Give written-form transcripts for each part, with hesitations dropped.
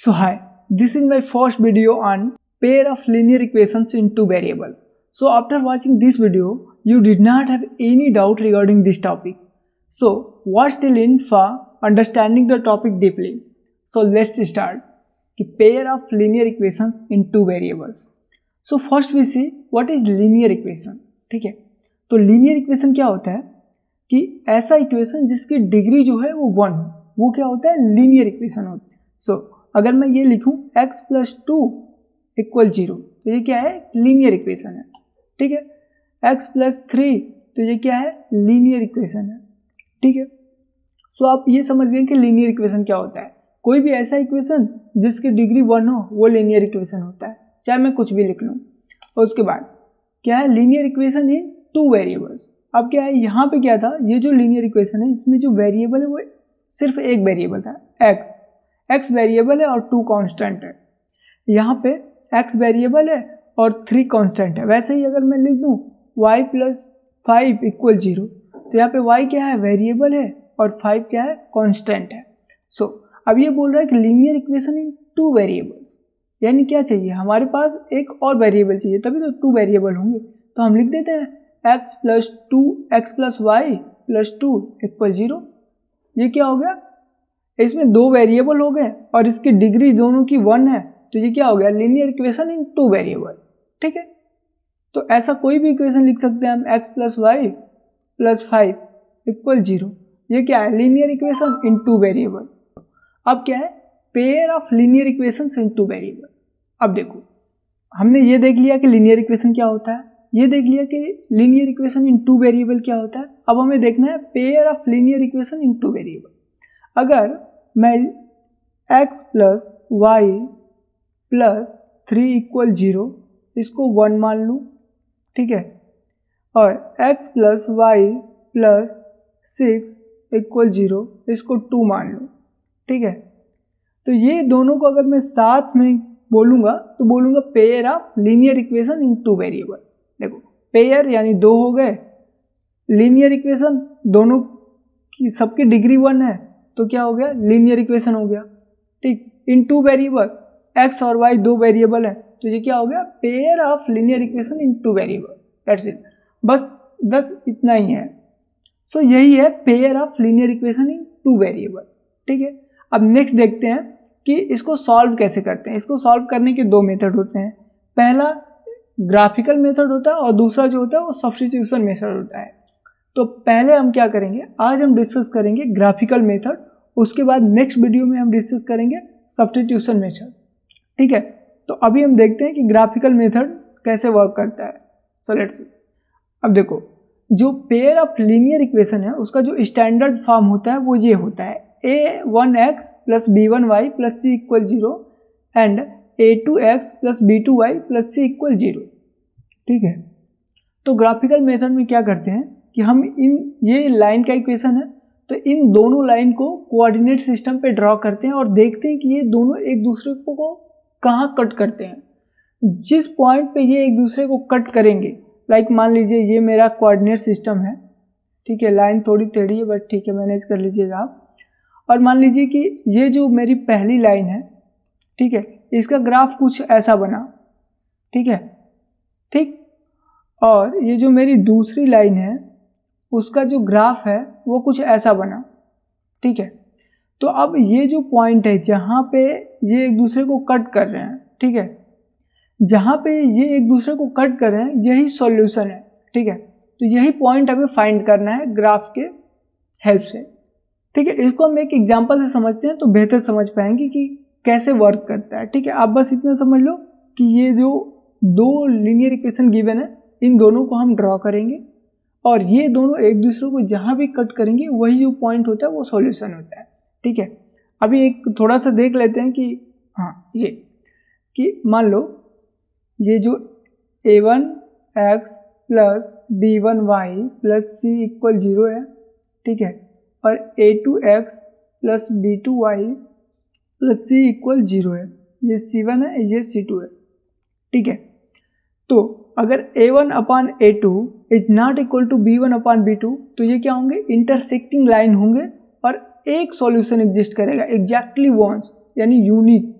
So hi, this is my first video on pair of linear equations in two variables. So after watching this video, you did not have any doubt regarding this topic. So watch till end for understanding the topic deeply. So let's start. The pair of linear equations in two variables. So first we see what is linear equation. ठीक है, तो linear equation क्या होता है कि ऐसा equation जिसकी degree जो है वो 1 वो क्या होता है, लीनियर इक्वेशन होता है. सो अगर मैं ये लिखूं x + 2 = 0 तो ये क्या है, लीनियर इक्वेशन है. ठीक है, x + 3 तो ये क्या है, लीनियर इक्वेशन है. ठीक है, सो आप ये समझ गए कि लीनियर इक्वेशन क्या होता है. कोई भी ऐसा इक्वेशन जिसकी डिग्री 1 हो वो लीनियर इक्वेशन होता है, चाहे मैं कुछ भी लिख लूँ. और उसके बाद क्या है, linear equation in two variables. अब क्या है, यहाँ पे क्या था, ये जो लीनियर इक्वेशन है इसमें जो वेरिएबल है वो सिर्फ एक वेरिएबल था, x वेरिएबल है और 2 कांस्टेंट है. यहाँ पे x वेरिएबल है और 3 कांस्टेंट है. वैसे ही अगर मैं लिख दूँ y + 5 = 0 तो यहाँ पे y क्या है, वेरिएबल है और 5 क्या है, कांस्टेंट है. सो अब ये बोल रहा है कि linear equation in two variables, यानी क्या चाहिए, हमारे पास एक और वेरिएबल चाहिए तभी तो 2 वेरिएबल होंगे. तो हम लिख देते हैं x + 2 x + y + 2 = 0. ये क्या हो गया, इसमें 2 वेरिएबल हो गए और इसकी डिग्री दोनों की 1 है तो ये क्या हो गया, linear equation in two variable. ठीक है, तो ऐसा कोई भी इक्वेशन लिख सकते हैं हम, x + y + 5 = 0. ये क्या है, linear equation in two variable. अब क्या है, pair of linear equations in two variable. अब देखो, हमने ये देख लिया कि लीनियर इक्वेशन क्या होता है, ये देख लिया कि linear equation in two variable क्या होता है. अब हमें देखना है pair of linear equation in two variable. अगर मैं x + y + 3 = 0 इसको 1 मान लूँ, ठीक है, और x + y + 6 = 0 इसको 2 मान लूँ. ठीक है, तो ये दोनों को अगर मैं साथ में बोलूँगा तो बोलूँगा pair of linear equation in two variable. देखो पेयर यानी 2 हो गए, लीनियर इक्वेशन दोनों की सबकी डिग्री 1 है तो क्या हो गया, लीनियर इक्वेशन हो गया. ठीक, इन टू वेरिएबल x और y 2 वेरिएबल है तो ये क्या हो गया, pair of linear equation in two variable. That's it, बस इतना ही है. सो यही है pair of linear equation in two variable. ठीक है, अब नेक्स्ट देखते हैं कि इसको सॉल्व कैसे करते हैं. इसको सॉल्व करने के 2 मेथड होते हैं. पहला ग्राफिकल मेथड होता है और दूसरा जो होता है वो सब्स्टिट्यूशन मेथड होता है. तो पहले हम क्या करेंगे, आज हम डिस्कस करेंगे ग्राफिकल मेथड, उसके बाद नेक्स्ट वीडियो में हम डिस्कस करेंगे सब्स्टिट्यूशन मेथड. ठीक है, तो अभी हम देखते हैं कि ग्राफिकल मेथड कैसे वर्क करता है. So let's see. अब देखो, जो पेयर ऑफ लीनियर इक्वेशन है उसका जो स्टैंडर्ड फॉर्म होता है वो ये होता है, a1x + b1y + c = 0 and a2x + b2y + c = 0. ठीक है, तो ग्राफिकल मेथड में क्या करते हैं कि हम ये लाइन का इक्वेशन है तो इन दोनों लाइन को कोऑर्डिनेट सिस्टम पे ड्रॉ करते हैं और देखते हैं कि ये दोनों एक दूसरे को कहाँ कट करते हैं. जिस पॉइंट पे ये एक दूसरे को कट करेंगे, लाइक मान लीजिए ये मेरा कोऑर्डिनेट सिस्टम है. ठीक है, लाइन थोड़ी टेढ़ी है बट ठीक है, मैनेज कर लीजिएगा आप. और मान लीजिए कि ये जो मेरी पहली लाइन है, ठीक है, इसका ग्राफ कुछ ऐसा बना. ठीक है, ठीक, और ये जो मेरी दूसरी लाइन है उसका जो ग्राफ है वो कुछ ऐसा बना. ठीक है, तो अब ये जो पॉइंट है जहाँ पे ये एक दूसरे को कट कर रहे हैं, ठीक है, जहाँ पे ये एक दूसरे को कट कर रहे हैं यही सॉल्यूशन है. ठीक है, तो यही पॉइंट हमें फाइंड करना है ग्राफ के हेल्प से. ठीक है, इसको हम एक एग्जांपल से समझते हैं तो बेहतर समझ पाएंगे कि कैसे वर्क करता है. ठीक है, आप बस इतना समझ लो कि ये जो 2 लीनियर इक्वेशन गिवन है इन दोनों को हम ड्रॉ करेंगे और ये दोनों एक दूसरे को जहाँ भी कट करेंगे वही जो पॉइंट होता है वो सॉल्यूशन होता है. ठीक है, अभी एक थोड़ा सा देख लेते हैं कि हाँ, ये कि मान लो ये जो a1x + b1y + c = 0 है. ठीक है, और a2x + b2y + c = 0 है. ये c1 है, ये c2 है. ठीक है, तो अगर a1/a2 is not equal to b1/b2 तो ये क्या होंगे, इंटरसेक्टिंग लाइन होंगे और एक सॉल्यूशन एग्जिस्ट करेगा एग्जैक्टली वंस, यानी यूनिक.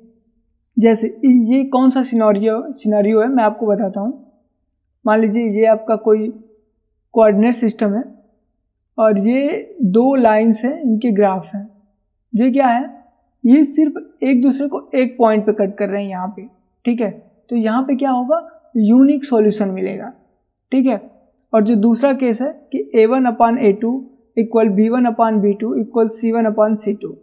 जैसे ये कौन सा सिनारियो है मैं आपको बताता हूँ। मान लीजिए ये आपका कोई कोऑर्डिनेट सिस्टम है और ये दो लाइंस हैं, इनके ग्राफ हैं। ये क्या है, ये सिर्फ एक दूसरे को एक पॉइंट पे कट कर रहे हैं यहाँ पे, ठीक है। तो यहाँ पे क्या होगा, यूनिक सॉल्यूशन मिलेगा, ठीक है। और जो दूसरा केस है कि a1/a2 equal b1/b2 equal c1/c2,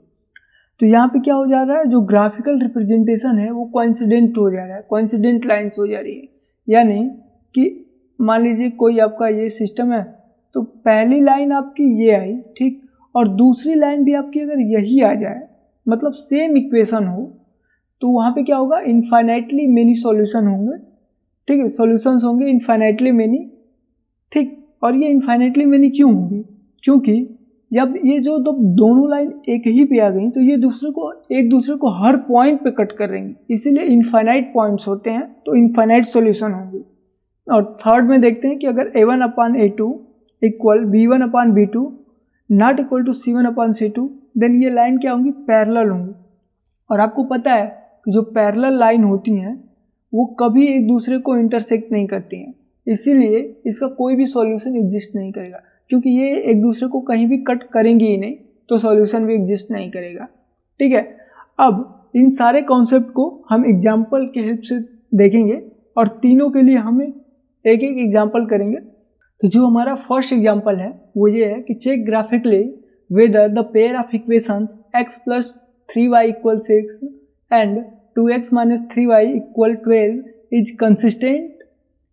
तो यहाँ पे क्या हो जा रहा है, जो ग्राफिकल रिप्रेजेंटेशन है वो कोइंसिडेंट हो जा रहा है, कोइंसिडेंट लाइंस हो जा रही है। यानी कि मान लीजिए कोई आपका ये सिस्टम है, तो पहली लाइन आपकी ये आई, ठीक, और दूसरी लाइन भी आपकी अगर यही आ जाए, मतलब सेम इक्वेशन हो, तो वहाँ पे क्या होगा, इनफाइनाइटली मेनी सॉल्यूशन होंगे, ठीक है, सॉल्यूशंस होंगे इनफाइनाइटली मेनी, ठीक। और ये इनफाइनाइटली मेनी क्यों होंगी, क्योंकि जब ये जो दोनों लाइन एक ही पे आ गई तो ये एक दूसरे को हर पॉइंट पे कट करेंगे, इसीलिए इनफाइनाइट पॉइंट्स होते हैं, तो इनफाइनाइट सॉल्यूशन होंगे। और थर्ड में देखते हैं कि अगर a1/a2 equal b1/b2 not equal to c1/c2, then ये लाइन क्या होंगी, पैरेलल होंगी। और आपको पता है कि जो पैरेलल लाइन होती हैं वो कभी एक दूसरे को इंटरसेक्ट नहीं करती हैं, इसीलिए इसका कोई भी सॉल्यूशन एग्जिस्ट नहीं करेगा, क्योंकि ये एक दूसरे को कहीं भी कट करेंगी ही नहीं, तो सॉल्यूशन भी एग्जिस्ट नहीं करेगा, ठीक है। अब इन सारे कॉन्सेप्ट को हम एग्जाम्पल के हेल्प से देखेंगे और तीनों के लिए हमें एक एक एग्जाम्पल करेंगे। तो जो हमारा फर्स्ट एग्जाम्पल है वो ये है कि check graphically whether the pair of equations x + 3y = 6 and 2x - 3y = 12 is consistent,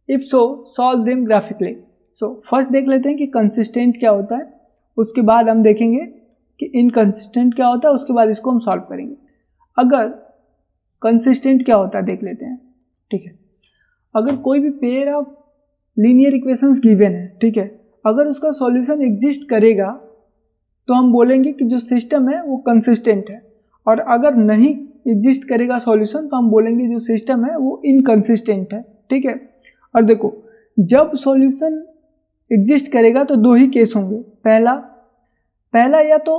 if so solve them graphically. So first देख लेते हैं कि कंसिस्टेंट क्या होता है, उसके बाद हम देखेंगे कि इनकंसिस्टेंट क्या होता है, उसके बाद इसको हम सॉल्व करेंगे। अगर कंसिस्टेंट क्या होता है देख लेते हैं, ठीक है। अगर कोई भी pair of linear equations given है, ठीक है, अगर उसका सॉल्यूशन एग्जिस्ट करेगा तो हम बोलेंगे कि जो सिस्टम है वो कंसिस्टेंट है, और अगर नहीं एग्जिस्ट करेगा सॉल्यूशन तो हम बोलेंगे जो सिस्टम है वो इनकंसिस्टेंट है, ठीक है। और देखो, जब सॉल्यूशन एग्जिस्ट करेगा तो दो ही केस होंगे। पहला या तो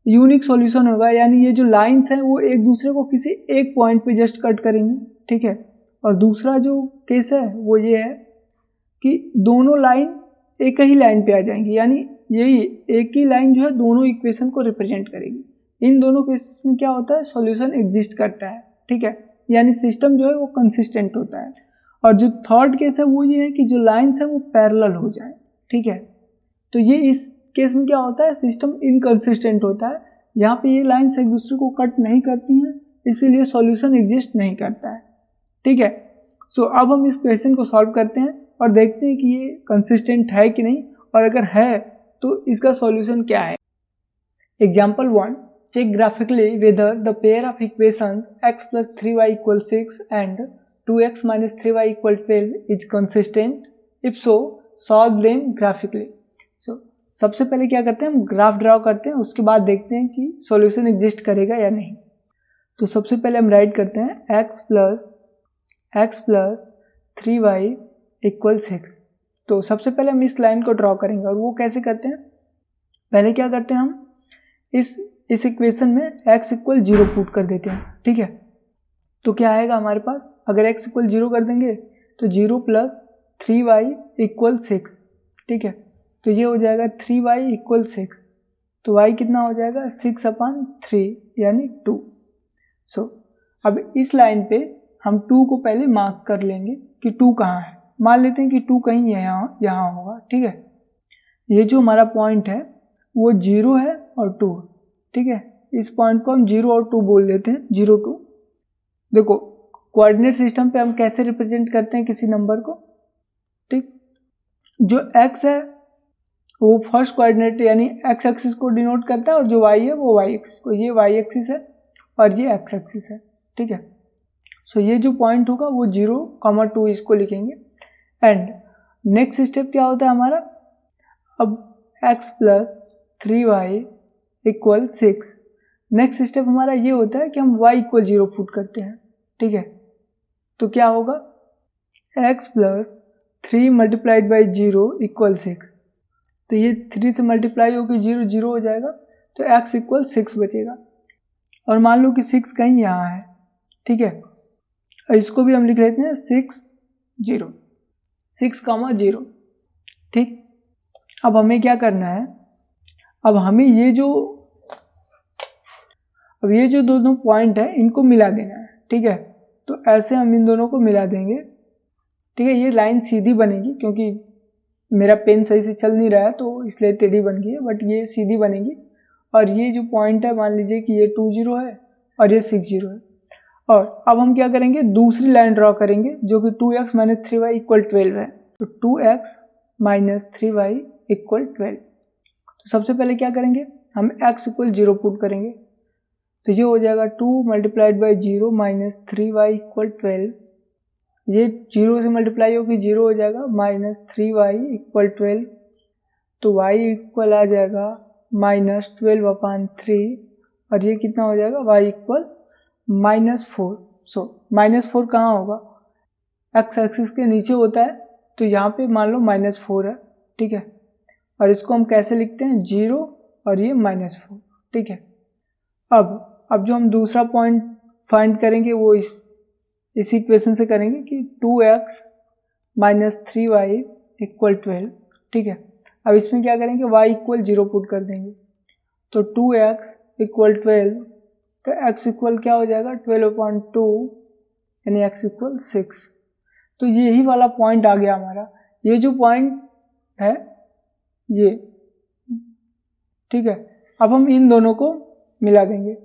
यूनिक सॉल्यूशन होगा, यानी ये जो लाइंस हैं वो एक दूसरे को किसी एक पॉइंट पे जस्ट कट करेंगे, ठीक है। और दूसरा जो केस है वो ये है कि दोनों लाइन एक ही लाइन पे आ जाएंगी, यानी यही एक ही लाइन जो है दोनों इक्वेशन को रिप्रेजेंट करेगी। इन दोनों केसेस में क्या होता है, सॉल्यूशन एग्जिस्ट करता है, ठीक है, यानी सिस्टम जो है वो कंसिस्टेंट होता है। और जो थर्ड केस है वो ये है कि जो लाइंस है वो पैरेलल हो जाए, ठीक है। तो ये इस केस में क्या होता है, सिस्टम इनकंसिस्टेंट होता है, यहाँ पे ये लाइंस एक दूसरे को कट नहीं करती हैं, इसीलिए सॉल्यूशन एग्जिस्ट नहीं करता है, ठीक है। सो अब हम इस क्वेश्चन को सॉल्व करते हैं और देखते हैं कि ये कंसिस्टेंट है कि नहीं, और अगर है तो इसका सॉल्यूशन क्या है। Example 1, check graphically whether the pair of equations x + 3y = 6 and 2x - 3y = 12 is consistent, if so solve them graphically. So सबसे पहले क्या करते हैं, हम ग्राफ ड्रॉ करते हैं, उसके बाद देखते हैं कि सॉल्यूशन एग्जिस्ट करेगा या नहीं। तो सबसे पहले हम राइट करते हैं x + 3y = 6। तो सबसे पहले हम इस लाइन को ड्रॉ करेंगे, और वो कैसे करते हैं, पहले क्या करते हैं, हम इस इक्वेशन में x = 0 पुट कर देते हैं, ठीक है। तो क्या आएगा हमारे पास, अगर x = 0 कर देंगे तो 0 + 3y = 6, ठीक है। तो ये हो जाएगा 3y = 6, तो y कितना हो जाएगा, 6/3 यानी 2। सो अब इस लाइन पे हम 2 को पहले मार्क कर लेंगे कि 2 कहाँ है। मान लेते हैं कि 2 कहीं यहाँ होगा, ठीक है। ये जो हमारा पॉइंट है वो 0 है और 2, ठीक है। इस पॉइंट को हम 0 और 2 बोल देते हैं, 0 2। देखो, कोऑर्डिनेट सिस्टम पे हम कैसे रिप्रेजेंट करते हैं किसी नंबर को, ठीक। जो x है वो फर्स्ट कोऑर्डिनेट यानी x एक्सिस को डिनोट करता है, और जो y है वो y एक्सिस को, ये y एक्सिस है और ये x एक्सिस है, ठीक है। सो ये जो पॉइंट होगा वो 0, 2 इसको लिखेंगे। एंड नेक्स्ट स्टेप क्या होता है हमारा, अब x + 3y = 6, नेक्स्ट स्टेप हमारा ये होता है कि हम y = 0 पुट करते हैं, ठीक है। तो क्या होगा, x + 3 × 0 = 6, तो ये 3 से मल्टीप्लाई होकर 0 0 हो जाएगा, तो x = 6 बचेगा। और मान लो कि 6 कहीं यहाँ है, ठीक है। इसको भी हम लिख लेते हैं 6 0, 6,0। ठीक, अब हमें क्या करना है, अब हमें ये जो दोनों पॉइंट है इनको मिला देना है। ठीक है, तो ऐसे हम इन दोनों को मिला देंगे। ठीक है, ये लाइन सीधी बनेगी क्योंकि मेरा पेन सही से चल नहीं रहा है तो इसलिए टेढ़ी बन गई है, बट ये सीधी बनेगी। और ये जो पॉइंट है मान लीजिए कि ये 2 0 है और ये 6 0 है। और अब हम क्या करेंगे, दूसरी लाइन ड्रॉ करेंगे जो कि 2x - 3y = 12 है। तो 2x - 3y = 12। तो सबसे पहले क्या करेंगे, हम x = 0 पुट करेंगे। तो ये हो जाएगा 2 × 0 - 3y = 12। ये 0 से मल्टीप्लाई होकर 0 हो जाएगा, -3y = 12। तो y इक्वल आ जाएगा -12/3 और ये कितना हो जाएगा, y इक्वल -4। सो -4 कहाँ होगा, x एक्सिस के नीचे होता है, तो यहाँ पे मान लो -4 है। ठीक है, और इसको हम कैसे लिखते हैं, 0 और ये -4। ठीक है, अब जो हम दूसरा पॉइंट फाइंड करेंगे वो इस इक्वेशन से करेंगे कि 2x - 3y = 12। ठीक है, अब इसमें क्या करेंगे, y इक्वल 0 पुट कर देंगे। तो 2x = 12, तो x इक्वल क्या हो जाएगा, 12/2, यानी x इक्वल 6। तो यही वाला पॉइंट आ गया हमारा, ये जो पॉइंट है ये। ठीक है, अब हम इन दोनों को मिला देंगे।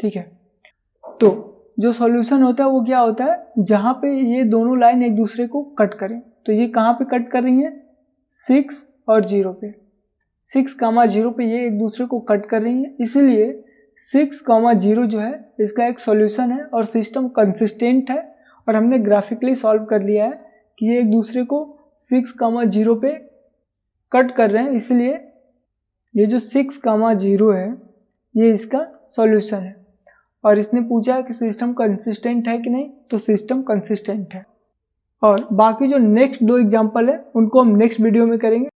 ठीक है, तो जो सॉल्यूशन होता है वो क्या होता है, जहाँ पे ये दोनों लाइन एक दूसरे को कट करें। तो ये कहाँ पे कट कर रही हैं, 6 और 0 पे। 6, 0 पे ये एक दूसरे को कट कर रही हैं, इसीलिए 6, 0 जो है इसका एक सॉल्यूशन है और सिस्टम कंसिस्टेंट है। और हमने ग्राफिकली सॉल्व कर लिया है कि ये एक दूसरे को 6, 0 पे कट कर रहे हैं, इसलिए ये जो 6, 0 है ये इसका सॉल्यूशन है। और इसने पूछा कि सिस्टम कंसिस्टेंट है कि नहीं, तो सिस्टम कंसिस्टेंट है। और बाकी जो नेक्स्ट 2 एग्जाम्पल है उनको हम नेक्स्ट वीडियो में करेंगे।